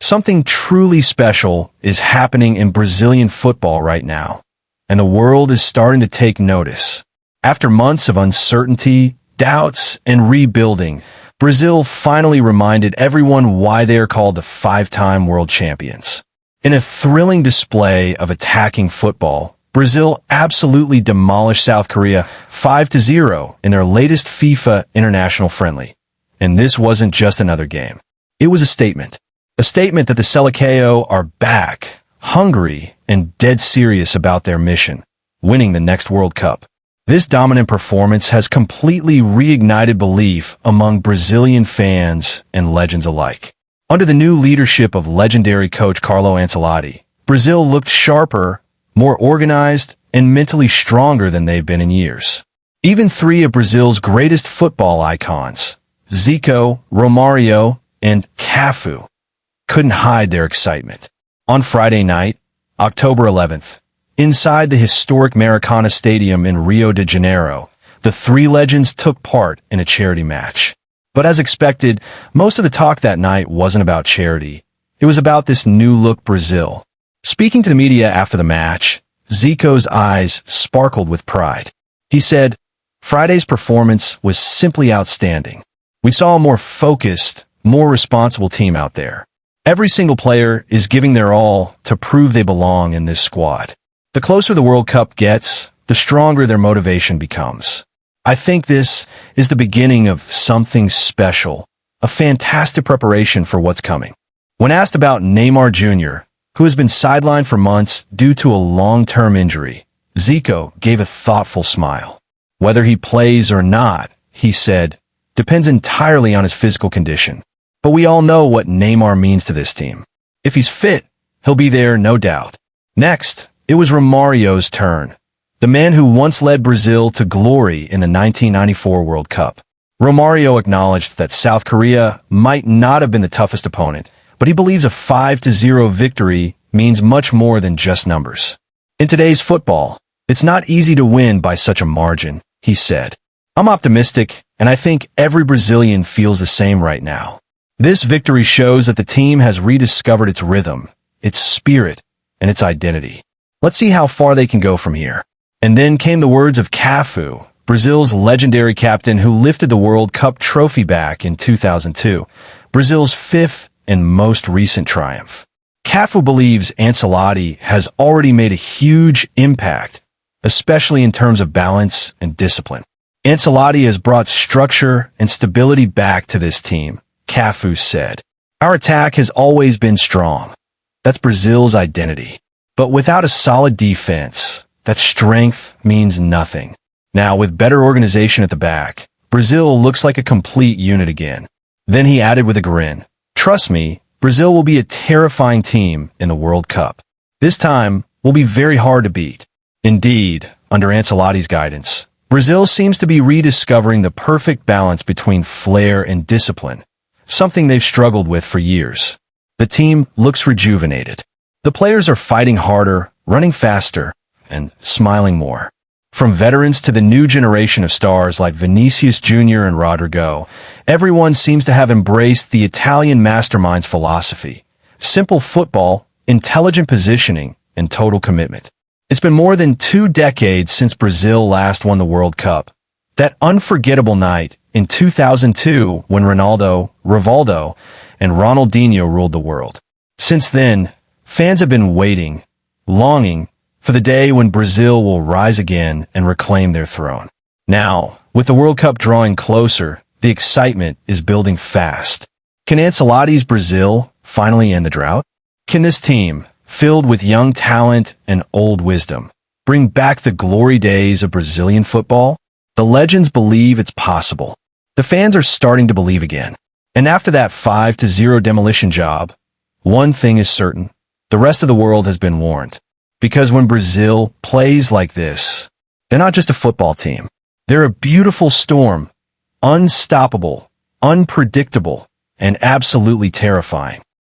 Something truly special is happening in Brazilian football right now, and the world is starting to take notice. After months of uncertainty, doubts, and rebuilding, Brazil finally reminded everyone why they are called the five-time world champions. In a thrilling display of attacking football, Brazil absolutely demolished South Korea 5-0 in their latest FIFA international friendly. And this wasn't just another game. It was a statement. A statement that the Seleção are back, hungry, and dead serious about their mission, winning the next World Cup. This dominant performance has completely reignited belief among Brazilian fans and legends alike. Under the new leadership of legendary coach Carlo Ancelotti, Brazil looked sharper, more organized, and mentally stronger than they've been in years. Even three of Brazil's greatest football icons, Zico, Romario, and Cafu, couldn't hide their excitement. On Friday night, October 11th, inside the historic Maracana Stadium in Rio de Janeiro, the three legends took part in a charity match. But as expected, most of the talk that night wasn't about charity. It was about this new-look Brazil. Speaking to the media after the match, Zico's eyes sparkled with pride. He said, "Friday's performance was simply outstanding. We saw a more focused, more responsible team out there. Every single player is giving their all to prove they belong in this squad. The closer the World Cup gets, the stronger their motivation becomes. I think this is the beginning of something special, a fantastic preparation for what's coming." When asked about Neymar Jr., who has been sidelined for months due to a long-term injury, Zico gave a thoughtful smile. "Whether he plays or not," he said, "depends entirely on his physical condition. But we all know what Neymar means to this team. If he's fit, he'll be there, no doubt." Next, it was Romario's turn, the man who once led Brazil to glory in the 1994 World Cup. Romario acknowledged that South Korea might not have been the toughest opponent, but he believes a 5-0 victory means much more than just numbers. "In today's football, it's not easy to win by such a margin," he said. "I'm optimistic, and I think every Brazilian feels the same right now. This victory shows that the team has rediscovered its rhythm, its spirit, and its identity. Let's see how far they can go from here." And then came the words of Cafu, Brazil's legendary captain who lifted the World Cup trophy back in 2002, Brazil's fifth and most recent triumph. Cafu believes Ancelotti has already made a huge impact, especially in terms of balance and discipline. "Ancelotti has brought structure and stability back to this team," Cafu said. "Our attack has always been strong. That's Brazil's identity. But without a solid defense, that strength means nothing. Now, with better organization at the back, Brazil looks like a complete unit again." Then he added with a grin, "Trust me, Brazil will be a terrifying team in the World Cup. This time will be very hard to beat." Indeed, under Ancelotti's guidance, Brazil seems to be rediscovering the perfect balance between flair and discipline, something they've struggled with for years. The team looks rejuvenated. The players are fighting harder, running faster, and smiling more. From veterans to the new generation of stars like Vinicius Júnior and Rodrygo, everyone seems to have embraced the Italian mastermind's philosophy: simple football, intelligent positioning, and total commitment. It's been more than 2 decades since Brazil last won the World Cup. That unforgettable night in 2002 when Ronaldo, Rivaldo, and Ronaldinho ruled the world. Since then, fans have been waiting, longing, for the day when Brazil will rise again and reclaim their throne. Now, with the World Cup drawing closer, the excitement is building fast. Can Ancelotti's Brazil finally end the drought? Can this team, filled with young talent and old wisdom, bring back the glory days of Brazilian football? The legends believe it's possible. The fans are starting to believe again. And after that 5-0 demolition job, one thing is certain: the rest of the world has been warned. Because when Brazil plays like this, they're not just a football team. They're a beautiful storm, unstoppable, unpredictable, and absolutely terrifying.